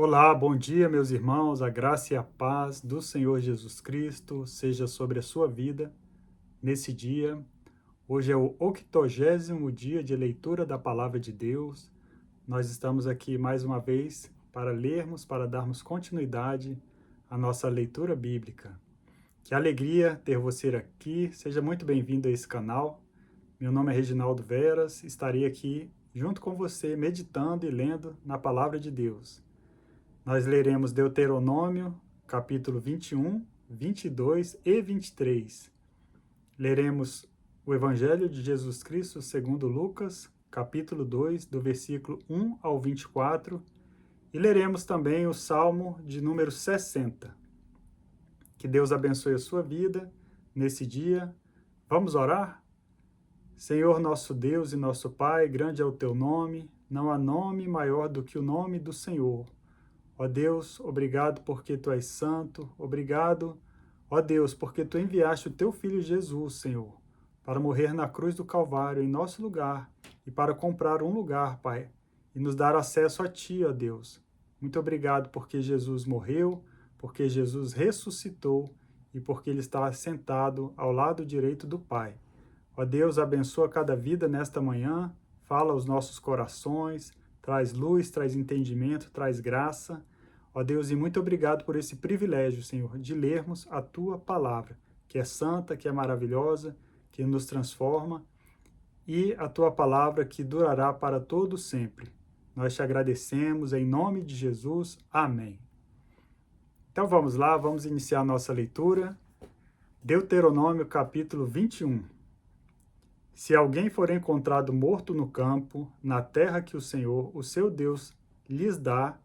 Olá, bom dia, meus irmãos. A graça e a paz do Senhor Jesus Cristo seja sobre a sua vida nesse dia. Hoje é o 80º dia de leitura da Palavra de Deus. Nós estamos aqui mais uma vez para lermos, para darmos continuidade à nossa leitura bíblica. Que alegria ter você aqui. Seja muito bem-vindo a esse canal. Meu nome é Reginaldo Veras. Estarei aqui junto com você, meditando e lendo na Palavra de Deus. Nós leremos Deuteronômio, capítulo 21, 22 e 23. Leremos o Evangelho de Jesus Cristo segundo Lucas, capítulo 2, do versículo 1 ao 24. E leremos também o Salmo de número 60. Que Deus abençoe a sua vida nesse dia. Vamos orar? Senhor nosso Deus e nosso Pai, grande é o teu nome, não há nome maior do que o nome do Senhor. Ó Deus, obrigado porque Tu és santo, obrigado, ó Deus, porque Tu enviaste o Teu Filho Jesus, Senhor, para morrer na cruz do Calvário em nosso lugar e para comprar um lugar, Pai, e nos dar acesso a Ti, ó Deus. Muito obrigado porque Jesus morreu, porque Jesus ressuscitou e porque Ele está sentado ao lado direito do Pai. Ó Deus, abençoa cada vida nesta manhã, fala aos nossos corações, traz luz, traz entendimento, traz graça. Ó Deus, e muito obrigado por esse privilégio, Senhor, de lermos a Tua palavra, que é santa, que é maravilhosa, que nos transforma, e a Tua palavra que durará para todo sempre. Nós te agradecemos em nome de Jesus. Amém. Então vamos lá, vamos iniciar a nossa leitura. Deuteronômio capítulo 21. Se alguém for encontrado morto no campo, na terra que o Senhor, o seu Deus, lhes dá,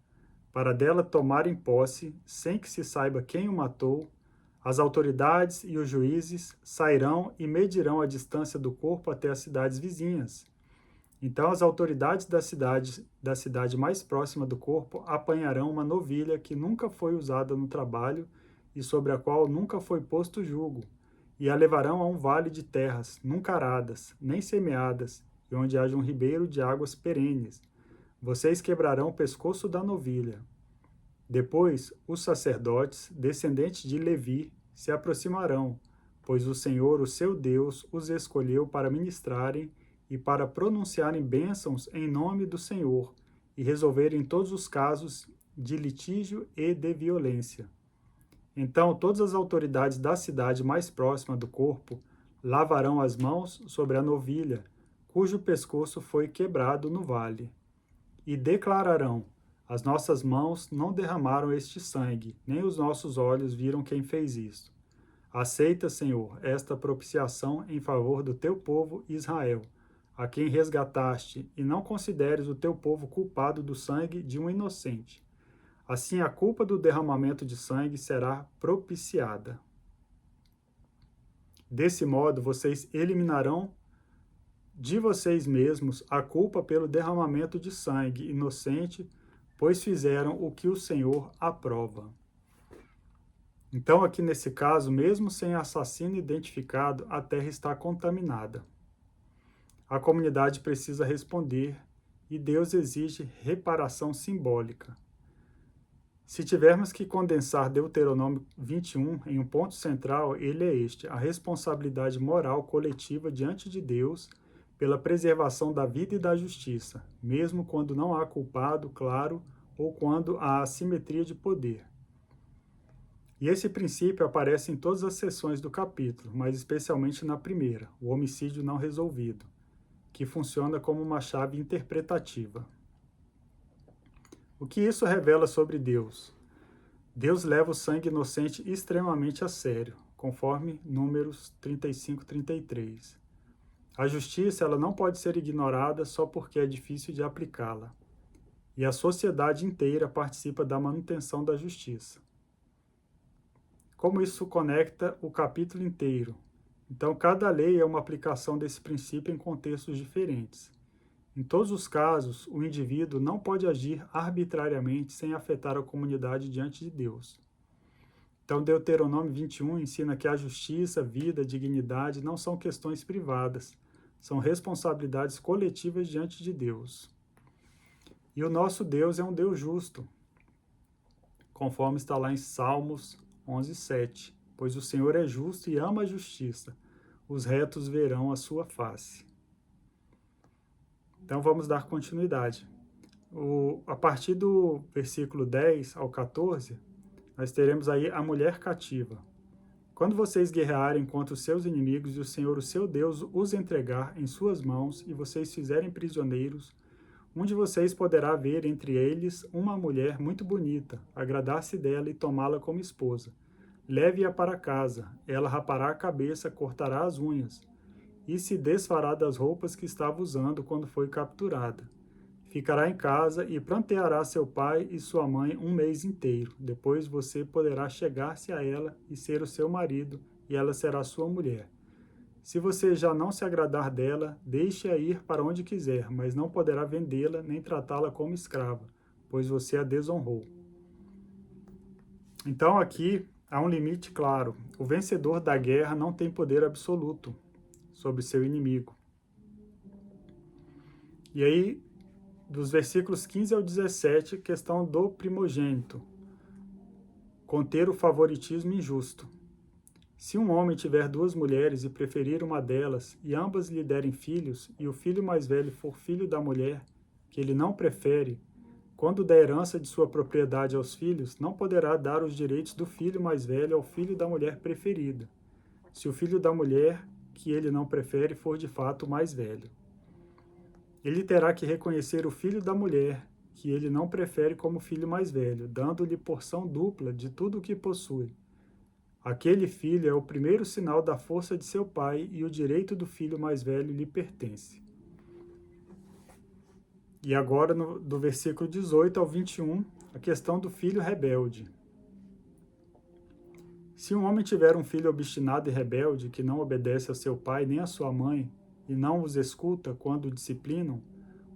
para dela tomarem posse, sem que se saiba quem o matou, as autoridades e os juízes sairão e medirão a distância do corpo até as cidades vizinhas. Então as autoridades da cidade mais próxima do corpo apanharão uma novilha que nunca foi usada no trabalho e sobre a qual nunca foi posto jugo, e a levarão a um vale de terras, nunca aradas, nem semeadas, e onde haja um ribeiro de águas perenes. Vocês quebrarão o pescoço da novilha. Depois, os sacerdotes, descendentes de Levi, se aproximarão, pois o Senhor, o seu Deus, os escolheu para ministrarem e para pronunciarem bênçãos em nome do Senhor e resolverem todos os casos de litígio e de violência. Então, todas as autoridades da cidade mais próxima do corpo lavarão as mãos sobre a novilha, cujo pescoço foi quebrado no vale, e declararão: as nossas mãos não derramaram este sangue, nem os nossos olhos viram quem fez isso. Aceita, Senhor, esta propiciação em favor do teu povo Israel, a quem resgataste, e não consideres o teu povo culpado do sangue de um inocente. Assim a culpa do derramamento de sangue será propiciada. Desse modo, vocês eliminarão de vocês mesmos a culpa pelo derramamento de sangue inocente, pois fizeram o que o Senhor aprova. Então, aqui nesse caso, mesmo sem assassino identificado, a terra está contaminada. A comunidade precisa responder e Deus exige reparação simbólica. Se tivermos que condensar Deuteronômio 21 em um ponto central, ele é este: a responsabilidade moral coletiva diante de Deus pela preservação da vida e da justiça, mesmo quando não há culpado claro ou quando há assimetria de poder. E esse princípio aparece em todas as seções do capítulo, mas especialmente na primeira, o homicídio não resolvido, que funciona como uma chave interpretativa. O que isso revela sobre Deus? Deus leva o sangue inocente extremamente a sério, conforme Números 35, 33. A justiça ela não pode ser ignorada só porque é difícil de aplicá-la. E a sociedade inteira participa da manutenção da justiça. Como isso conecta o capítulo inteiro? Então, cada lei é uma aplicação desse princípio em contextos diferentes. Em todos os casos, o indivíduo não pode agir arbitrariamente sem afetar a comunidade diante de Deus. Então, Deuteronômio 21 ensina que a justiça, vida, dignidade não são questões privadas, são responsabilidades coletivas diante de Deus. E o nosso Deus é um Deus justo. conforme está lá em Salmos 11:7. Pois o Senhor é justo e ama a justiça, os retos verão a sua face. Então vamos dar continuidade. A partir do versículo 10 ao 14, nós teremos aí a mulher cativa. Quando vocês guerrearem contra os seus inimigos e o Senhor, o seu Deus, os entregar em suas mãos e vocês fizerem prisioneiros, um de vocês poderá ver entre eles uma mulher muito bonita, agradar-se dela e tomá-la como esposa. Leve-a para casa, ela rapará a cabeça, cortará as unhas, e se desfará das roupas que estava usando quando foi capturada. Ficará em casa e pranteará seu pai e sua mãe um mês inteiro. Depois você poderá chegar-se a ela e ser o seu marido, e ela será sua mulher. Se você já não se agradar dela, deixe-a ir para onde quiser, mas não poderá vendê-la nem tratá-la como escrava, pois você a desonrou. Então aqui há um limite claro. O vencedor da guerra não tem poder absoluto sobre seu inimigo. E aí, dos versículos 15 ao 17, questão do primogênito. Conter o favoritismo injusto. Se um homem tiver duas mulheres e preferir uma delas, e ambas lhe derem filhos, e o filho mais velho for filho da mulher, que ele não prefere, quando der herança de sua propriedade aos filhos, não poderá dar os direitos do filho mais velho ao filho da mulher preferida, se o filho da mulher que ele não prefere for de fato o mais velho. Ele terá que reconhecer o filho da mulher que ele não prefere como filho mais velho, dando-lhe porção dupla de tudo o que possui. Aquele filho é o primeiro sinal da força de seu pai e o direito do filho mais velho lhe pertence. E agora, do versículo 18 ao 21, a questão do filho rebelde. Se um homem tiver um filho obstinado e rebelde, que não obedece a seu pai nem a sua mãe, e não os escuta quando o disciplinam,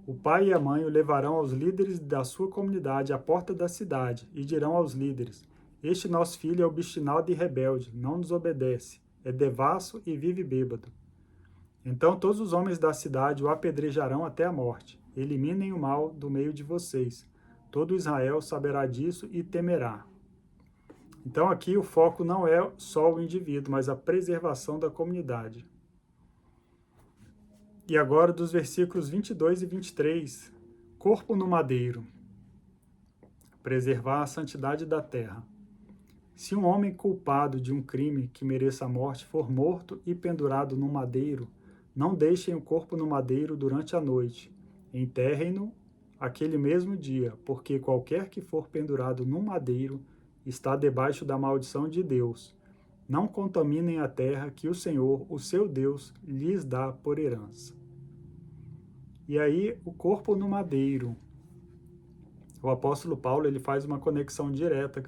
o pai e a mãe o levarão aos líderes da sua comunidade à porta da cidade, e dirão aos líderes: este nosso filho é obstinado e rebelde, não nos obedece, é devasso e vive bêbado. Então todos os homens da cidade o apedrejarão até a morte. Eliminem o mal do meio de vocês. Todo Israel saberá disso e temerá. Então aqui o foco não é só o indivíduo, mas a preservação da comunidade. E agora dos versículos 22 e 23, corpo no madeiro. Preservar a santidade da terra. Se um homem culpado de um crime que mereça a morte for morto e pendurado no madeiro, não deixem o corpo no madeiro durante a noite. Enterrem-no aquele mesmo dia, porque qualquer que for pendurado no madeiro está debaixo da maldição de Deus. Não contaminem a terra que o Senhor, o seu Deus, lhes dá por herança. E aí, o corpo no madeiro. O apóstolo Paulo ele faz uma conexão direta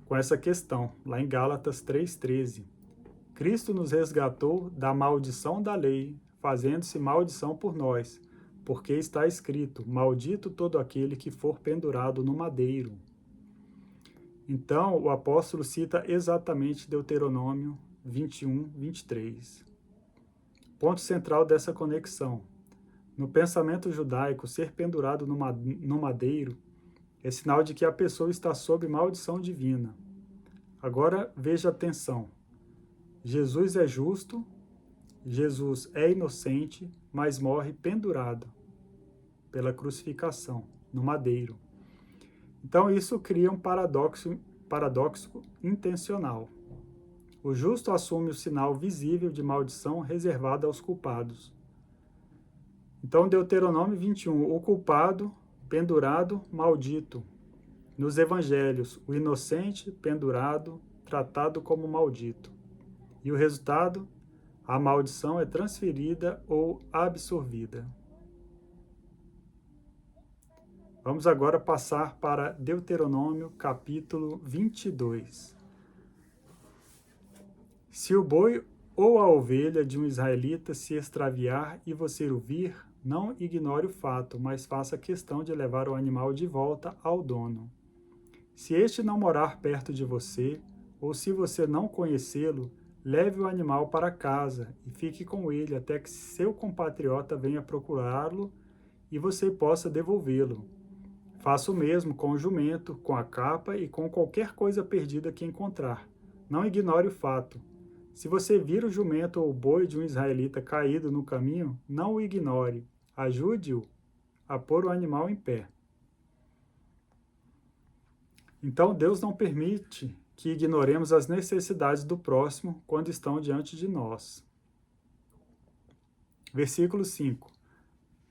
com essa questão, lá em Gálatas 3,13. Cristo nos resgatou da maldição da lei, fazendo-se maldição por nós, porque está escrito: maldito todo aquele que for pendurado no madeiro. Então, o apóstolo cita exatamente Deuteronômio 21, 23. Ponto central dessa conexão. No pensamento judaico, ser pendurado no madeiro é sinal de que a pessoa está sob maldição divina. Agora, veja atenção. Jesus é justo, Jesus é inocente, mas morre pendurado pela crucificação, no madeiro. Então, isso cria um paradoxo intencional. O justo assume o sinal visível de maldição reservada aos culpados. Então, Deuteronômio 21, o culpado, pendurado, maldito. Nos evangelhos, o inocente, pendurado, tratado como maldito. E o resultado? A maldição é transferida ou absorvida. Vamos agora passar para Deuteronômio capítulo 22. Se o boi ou a ovelha de um israelita se extraviar e você o vir, não ignore o fato, mas faça questão de levar o animal de volta ao dono. Se este não morar perto de você, ou se você não conhecê-lo, leve o animal para casa e fique com ele até que seu compatriota venha procurá-lo e você possa devolvê-lo. Faça o mesmo com o jumento, com a capa e com qualquer coisa perdida que encontrar. Não ignore o fato. Se você vir o jumento ou o boi de um israelita caído no caminho, não o ignore. Ajude-o a pôr o animal em pé. Então, Deus não permite que ignoremos as necessidades do próximo quando estão diante de nós. Versículo 5.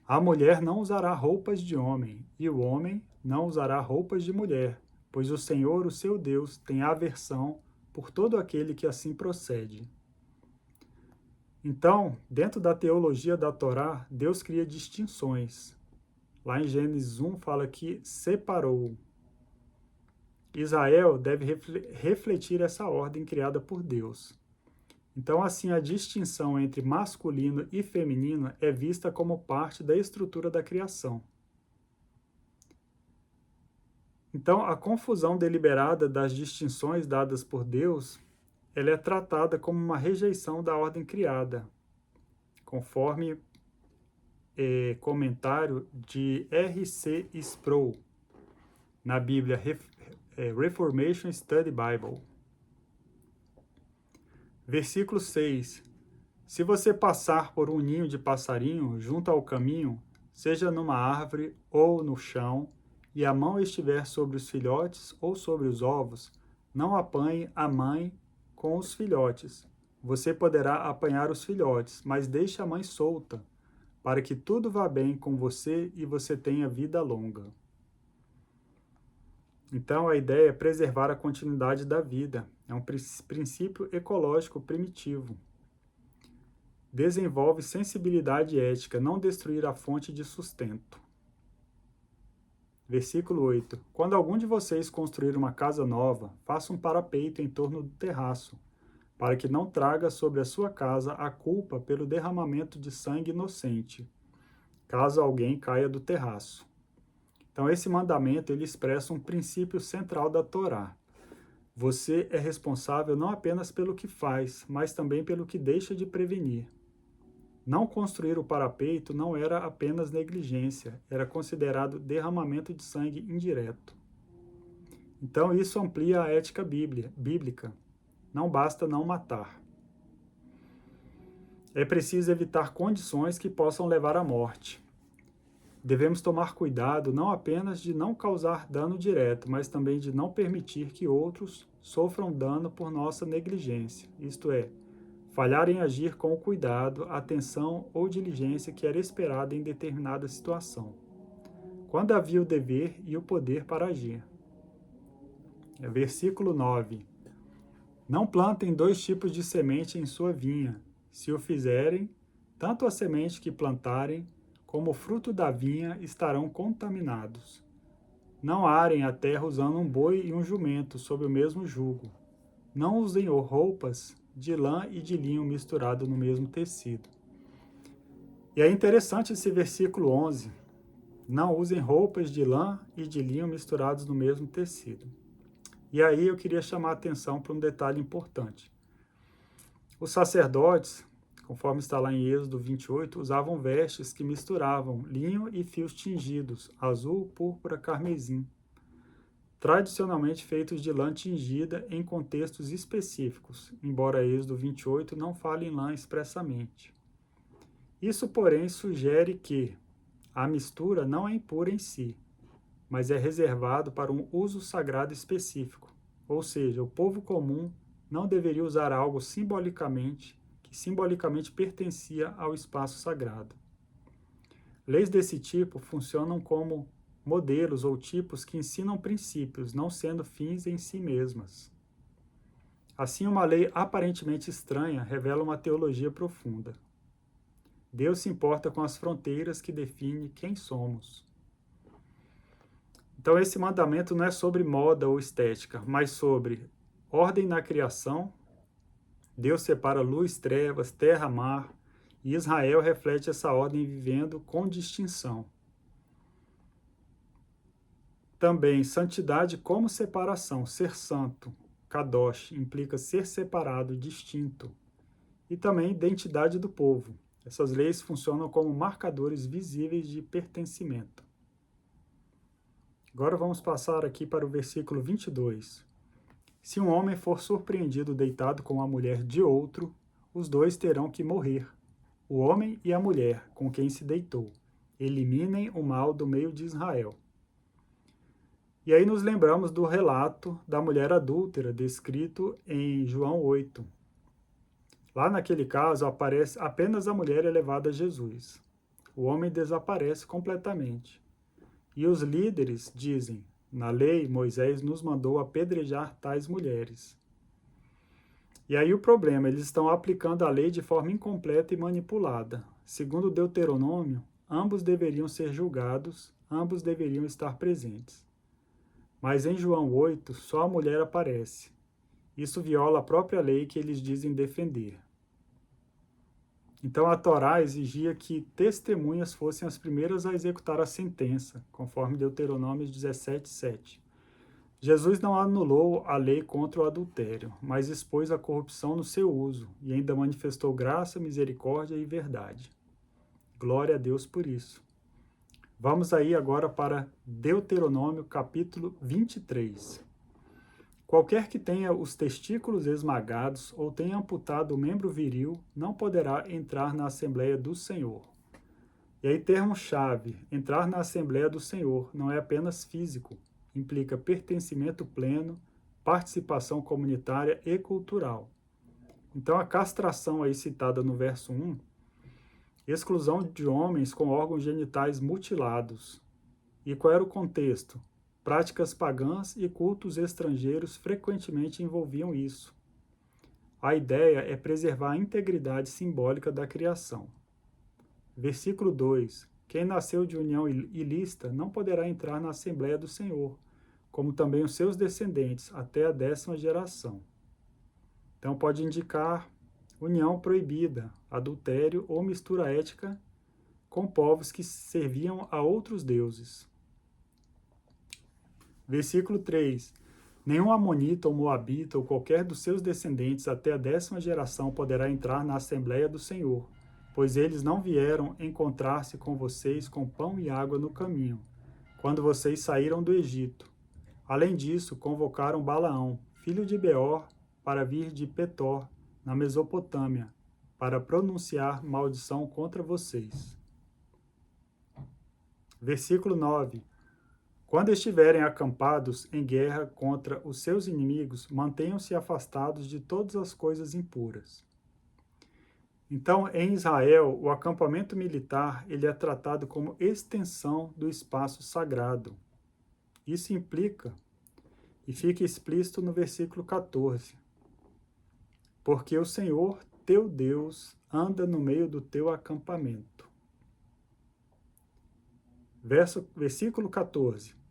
A mulher não usará roupas de homem, e o homem não usará roupas de mulher, pois o Senhor, o seu Deus, tem aversão por todo aquele que assim procede. Então, dentro da teologia da Torá, Deus cria distinções. Lá em Gênesis 1 fala que separou. Israel deve refletir essa ordem criada por Deus. Então, assim, a distinção entre masculino e feminino é vista como parte da estrutura da criação. Então, a confusão deliberada das distinções dadas por Deus, ela é tratada como uma rejeição da ordem criada, conforme comentário de R.C. Sproul, na Bíblia Reformation Study Bible. Versículo 6. Se você passar por um ninho de passarinho junto ao caminho, seja numa árvore ou no chão, e a mão estiver sobre os filhotes ou sobre os ovos, não apanhe a mãe com os filhotes. Você poderá apanhar os filhotes, mas deixe a mãe solta, para que tudo vá bem com você e você tenha vida longa. Então, a ideia é preservar a continuidade da vida. É um princípio ecológico primitivo. Desenvolve sensibilidade ética, não destruir a fonte de sustento. Versículo 8. Quando algum de vocês construir uma casa nova, faça um parapeito em torno do terraço, para que não traga sobre a sua casa a culpa pelo derramamento de sangue inocente, caso alguém caia do terraço. Então, esse mandamento ele expressa um princípio central da Torá. Você é responsável não apenas pelo que faz, mas também pelo que deixa de prevenir. Não construir o parapeito não era apenas negligência, era considerado derramamento de sangue indireto. Então, isso amplia a ética bíblica. Não basta não matar. É preciso evitar condições que possam levar à morte. Devemos tomar cuidado não apenas de não causar dano direto, mas também de não permitir que outros sofram dano por nossa negligência, isto é, falhar em agir com o cuidado, atenção ou diligência que era esperada em determinada situação, quando havia o dever e o poder para agir. Versículo 9. Não plantem 2 tipos de semente em sua vinha. Se o fizerem, tanto a semente que plantarem, como o fruto da vinha estarão contaminados. Não arem a terra usando um boi e um jumento sob o mesmo jugo. Não usem roupas de lã e de linho misturado no mesmo tecido. E é interessante esse versículo 11. Não usem roupas de lã e de linho misturados no mesmo tecido. E aí eu queria chamar a atenção para um detalhe importante. Os sacerdotes, conforme está lá em Êxodo 28, usavam vestes que misturavam linho e fios tingidos, azul, púrpura, carmesim, tradicionalmente feitos de lã tingida em contextos específicos, embora Êxodo 28 não fale em lã expressamente. Isso, porém, sugere que a mistura não é impura em si, mas é reservado para um uso sagrado específico, ou seja, o povo comum não deveria usar algo que simbolicamente pertencia ao espaço sagrado. Leis desse tipo funcionam como modelos ou tipos que ensinam princípios, não sendo fins em si mesmas. Assim, uma lei aparentemente estranha revela uma teologia profunda. Deus se importa com as fronteiras que definem quem somos. Então, esse mandamento não é sobre moda ou estética, mas sobre ordem na criação. Deus separa luz, trevas, terra, mar, e Israel reflete essa ordem vivendo com distinção. Também, santidade como separação, ser santo, kadosh, implica ser separado, distinto. E também identidade do povo. Essas leis funcionam como marcadores visíveis de pertencimento. Agora vamos passar aqui para o versículo 22. Se um homem for surpreendido deitado com a mulher de outro, os dois terão que morrer, o homem e a mulher com quem se deitou. Eliminem o mal do meio de Israel. E aí nos lembramos do relato da mulher adúltera, descrito em João 8. Lá naquele caso, aparece apenas a mulher elevada a Jesus. O homem desaparece completamente. E os líderes dizem: na lei, Moisés nos mandou apedrejar tais mulheres. E aí o problema, eles estão aplicando a lei de forma incompleta e manipulada. Segundo Deuteronômio, ambos deveriam ser julgados, ambos deveriam estar presentes. Mas em João 8, só a mulher aparece. Isso viola a própria lei que eles dizem defender. Então a Torá exigia que testemunhas fossem as primeiras a executar a sentença, conforme Deuteronômio 17:7. Jesus não anulou a lei contra o adultério, mas expôs a corrupção no seu uso e ainda manifestou graça, misericórdia e verdade. Glória a Deus por isso. Vamos aí agora para Deuteronômio capítulo 23. Qualquer que tenha os testículos esmagados ou tenha amputado o membro viril não poderá entrar na Assembleia do Senhor. E aí, termo-chave: entrar na Assembleia do Senhor não é apenas físico, implica pertencimento pleno, participação comunitária e cultural. Então, a castração aí citada no verso 1, exclusão de homens com órgãos genitais mutilados. E qual era o contexto? Práticas pagãs e cultos estrangeiros frequentemente envolviam isso. A ideia é preservar a integridade simbólica da criação. Versículo 2. Quem nasceu de união ilícita não poderá entrar na Assembleia do Senhor, como também os seus descendentes, até a 10ª geração. Então pode indicar união proibida, adultério ou mistura étnica com povos que serviam a outros deuses. Versículo 3. Nenhum amonita ou moabita ou qualquer dos seus descendentes até a 10ª geração poderá entrar na Assembleia do Senhor, pois eles não vieram encontrar-se com vocês com pão e água no caminho, quando vocês saíram do Egito. Além disso, convocaram Balaão, filho de Beor, para vir de Petor, na Mesopotâmia, para pronunciar maldição contra vocês. Versículo 9. Quando estiverem acampados em guerra contra os seus inimigos, mantenham-se afastados de todas as coisas impuras. Então, em Israel, o acampamento militar ele é tratado como extensão do espaço sagrado. Isso implica, e fica explícito no versículo 14, porque o Senhor, teu Deus, anda no meio do teu acampamento. Versículo 14.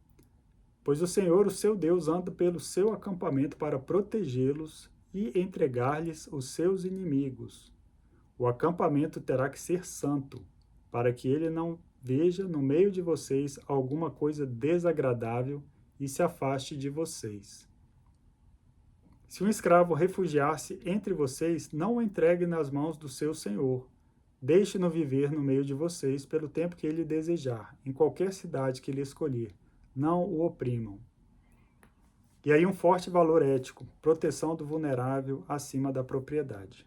Pois o Senhor, o seu Deus, anda pelo seu acampamento para protegê-los e entregar-lhes os seus inimigos. O acampamento terá que ser santo, para que ele não veja no meio de vocês alguma coisa desagradável e se afaste de vocês. Se um escravo refugiar-se entre vocês, não o entregue nas mãos do seu senhor. Deixe-no viver no meio de vocês pelo tempo que ele desejar, em qualquer cidade que ele escolher. Não o oprimam. E aí um forte valor ético, proteção do vulnerável acima da propriedade.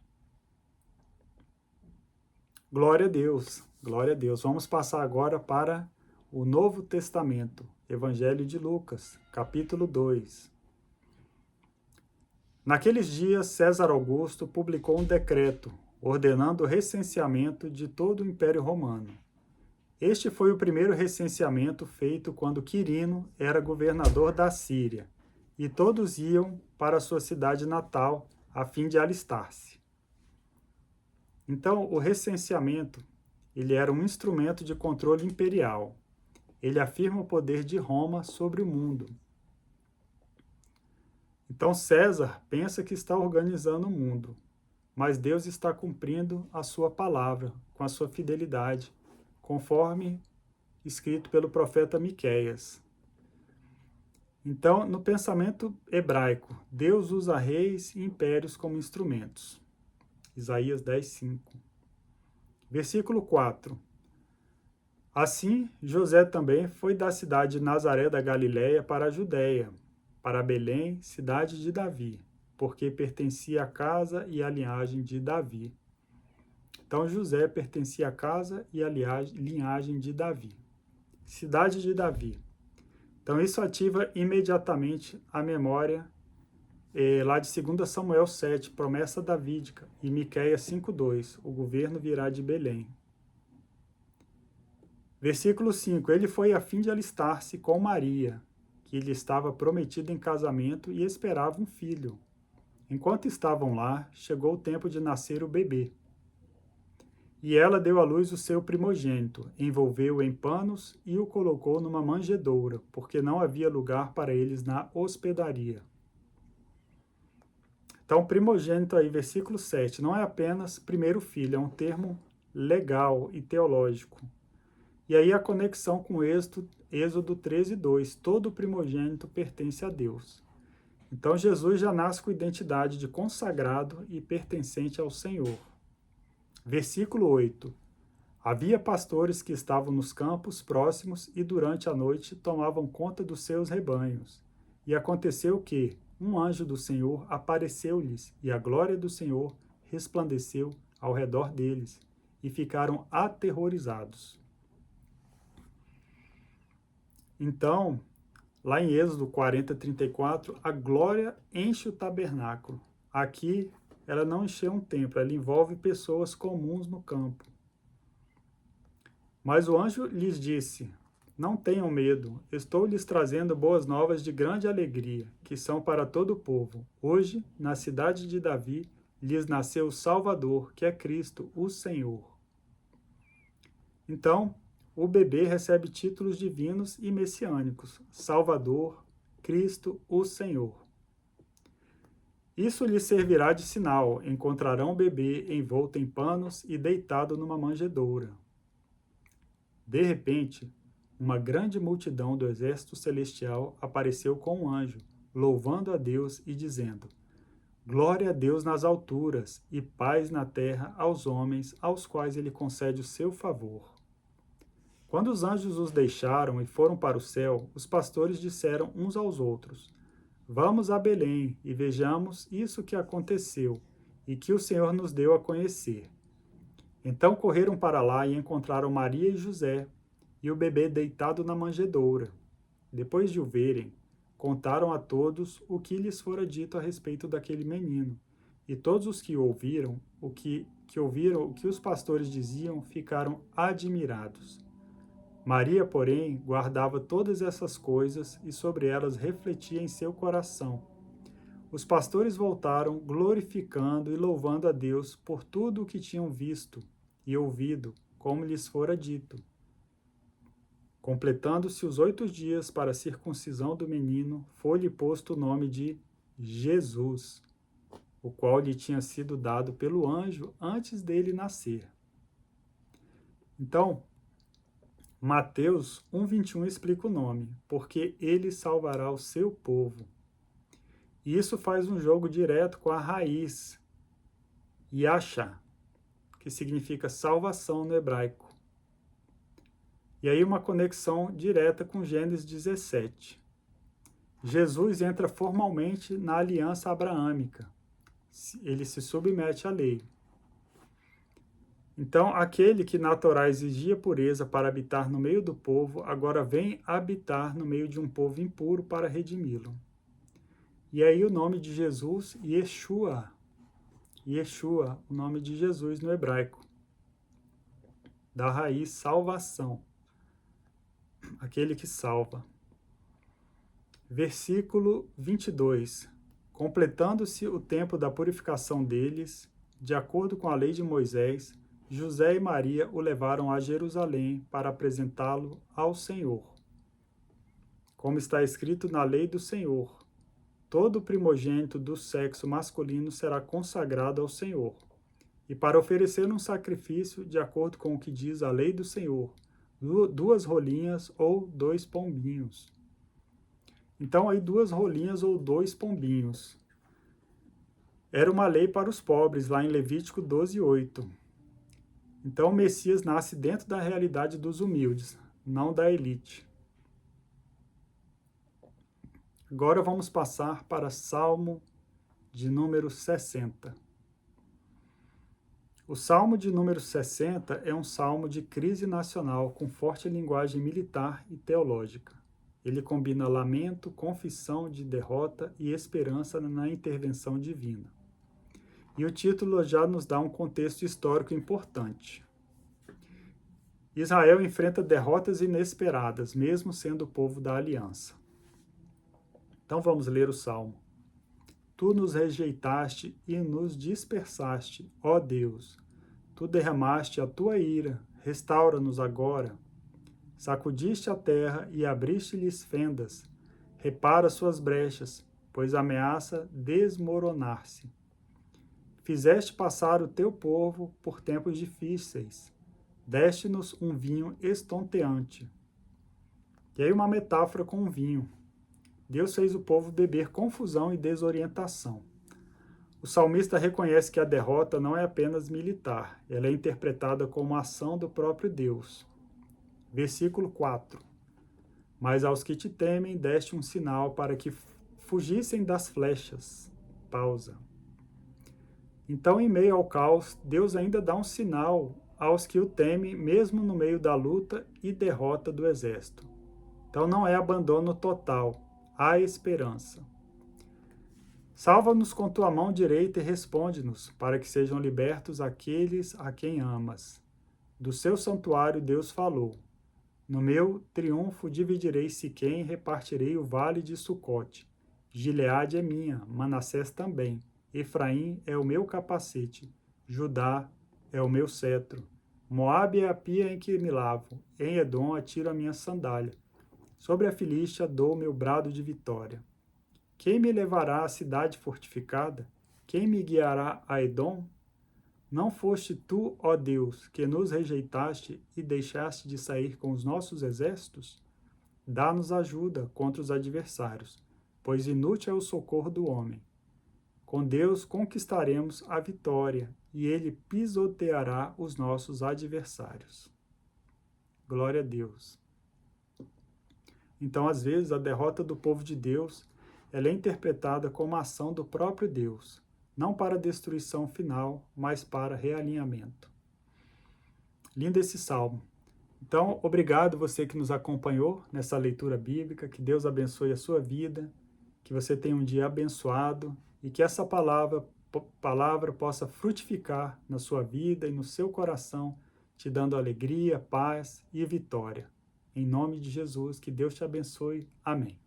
Glória a Deus, glória a Deus. Vamos passar agora para o Novo Testamento, Evangelho de Lucas, capítulo 2. Naqueles dias, César Augusto publicou um decreto ordenando o recenseamento de todo o Império Romano. Este foi o primeiro recenseamento feito quando Quirino era governador da Síria, e todos iam para sua cidade natal a fim de alistar-se. Então, o recenseamento, ele era um instrumento de controle imperial. Ele afirma o poder de Roma sobre o mundo. Então, César pensa que está organizando o mundo, mas Deus está cumprindo a sua palavra com a sua fidelidade, conforme escrito pelo profeta Miqueias. Então, no pensamento hebraico, Deus usa reis e impérios como instrumentos. Isaías 10:5. Versículo 4. Assim, José também foi da cidade de Nazaré da Galiléia para a Judéia, para Belém, cidade de Davi, porque pertencia à casa e à linhagem de Davi. Então, José pertencia à casa e à linhagem de Davi. Cidade de Davi. Então, isso ativa imediatamente a memória lá de 2 Samuel 7, promessa davídica, e Miqueias 5:2, o governo virá de Belém. Versículo 5, ele foi a fim de alistar-se com Maria, que lhe estava prometida em casamento e esperava um filho. Enquanto estavam lá, chegou o tempo de nascer o bebê. E ela deu à luz o seu primogênito, envolveu-o em panos e o colocou numa manjedoura, porque não havia lugar para eles na hospedaria. Então, primogênito aí, versículo 7, não é apenas primeiro filho, é um termo legal e teológico. E aí a conexão com Êxodo 13:2, todo primogênito pertence a Deus. Então, Jesus já nasce com identidade de consagrado e pertencente ao Senhor. Versículo 8. Havia pastores que estavam nos campos próximos e durante a noite tomavam conta dos seus rebanhos. E aconteceu que um anjo do Senhor apareceu-lhes, e a glória do Senhor resplandeceu ao redor deles, e ficaram aterrorizados. Então, lá em Êxodo 40:34, a glória enche o tabernáculo. Aqui, ela não encheu um templo, ela envolve pessoas comuns no campo. Mas o anjo lhes disse: não tenham medo, estou lhes trazendo boas novas de grande alegria, que são para todo o povo. Hoje, na cidade de Davi, lhes nasceu o Salvador, que é Cristo, o Senhor. Então, o bebê recebe títulos divinos e messiânicos: Salvador, Cristo, o Senhor. Isso lhes servirá de sinal: encontrarão o bebê envolto em panos e deitado numa manjedoura. De repente, uma grande multidão do exército celestial apareceu com um anjo, louvando a Deus e dizendo: Glória a Deus nas alturas e paz na terra aos homens aos quais ele concede o seu favor. Quando os anjos os deixaram e foram para o céu, os pastores disseram uns aos outros: Vamos a Belém e vejamos isso que aconteceu e que o Senhor nos deu a conhecer. Então correram para lá e encontraram Maria e José e o bebê deitado na manjedoura. Depois de o verem, contaram a todos o que lhes fora dito a respeito daquele menino. E todos os que ouviram o que os pastores diziam ficaram admirados. Maria, porém, guardava todas essas coisas e sobre elas refletia em seu coração. Os pastores voltaram, glorificando e louvando a Deus por tudo o que tinham visto e ouvido, como lhes fora dito. Completando-se os 8 dias para a circuncisão do menino, foi-lhe posto o nome de Jesus, o qual lhe tinha sido dado pelo anjo antes dele nascer. Então, Mateus 1:21 explica o nome, porque ele salvará o seu povo. E isso faz um jogo direto com a raiz, Yasha, que significa salvação no hebraico. E aí uma conexão direta com Gênesis 17. Jesus entra formalmente na aliança abraâmica. Ele se submete à lei. Então, aquele que na Torá exigia pureza para habitar no meio do povo, agora vem habitar no meio de um povo impuro para redimi-lo. E aí o nome de Jesus, Yeshua. Yeshua, o nome de Jesus no hebraico. Da raiz salvação. Aquele que salva. Versículo 22. Completando-se o tempo da purificação deles, de acordo com a lei de Moisés, José e Maria o levaram a Jerusalém para apresentá-lo ao Senhor. Como está escrito na lei do Senhor, todo primogênito do sexo masculino será consagrado ao Senhor. E para oferecer um sacrifício, de acordo com o que diz a lei do Senhor, 2 rolinhas ou 2 pombinhos. Então, aí 2 rolinhas ou 2 pombinhos. Era uma lei para os pobres, lá em Levítico 12:8. Então, o Messias nasce dentro da realidade dos humildes, não da elite. Agora vamos passar para Salmo de número 60. O Salmo de número 60 é um salmo de crise nacional com forte linguagem militar e teológica. Ele combina lamento, confissão de derrota e esperança na intervenção divina. E o título já nos dá um contexto histórico importante. Israel enfrenta derrotas inesperadas, mesmo sendo o povo da aliança. Então vamos ler o Salmo. Tu nos rejeitaste e nos dispersaste, ó Deus. Tu derramaste a tua ira, restaura-nos agora. Sacudiste a terra e abriste-lhes fendas. Repara suas brechas, pois ameaça desmoronar-se. Fizeste passar o teu povo por tempos difíceis. Deste-nos um vinho estonteante. E aí uma metáfora com o vinho. Deus fez o povo beber confusão e desorientação. O salmista reconhece que a derrota não é apenas militar, ela é interpretada como ação do próprio Deus. Versículo 4. Mas aos que te temem deste um sinal para que fugissem das flechas. Pausa. Então, em meio ao caos, Deus ainda dá um sinal aos que o temem, mesmo no meio da luta e derrota do exército. Então, não é abandono total, há esperança. Salva-nos com tua mão direita e responde-nos, para que sejam libertos aqueles a quem amas. Do seu santuário Deus falou. No meu triunfo dividirei Siquém e repartirei o vale de Sucote. Gileade é minha, Manassés também. Efraim é o meu capacete. Judá é o meu cetro. Moabe é a pia em que me lavo. Em Edom atiro a minha sandália. Sobre a Filístia dou meu brado de vitória. Quem me levará à cidade fortificada? Quem me guiará a Edom? Não foste tu, ó Deus, que nos rejeitaste e deixaste de sair com os nossos exércitos? Dá-nos ajuda contra os adversários, pois inútil é o socorro do homem. Com Deus conquistaremos a vitória, e ele pisoteará os nossos adversários. Glória a Deus. Então, às vezes, a derrota do povo de Deus ela é interpretada como a ação do próprio Deus, não para destruição final, mas para realinhamento. Lindo esse salmo. Então, obrigado você que nos acompanhou nessa leitura bíblica, que Deus abençoe a sua vida, que você tenha um dia abençoado e que essa palavra possa frutificar na sua vida e no seu coração, te dando alegria, paz e vitória. Em nome de Jesus, que Deus te abençoe. Amém.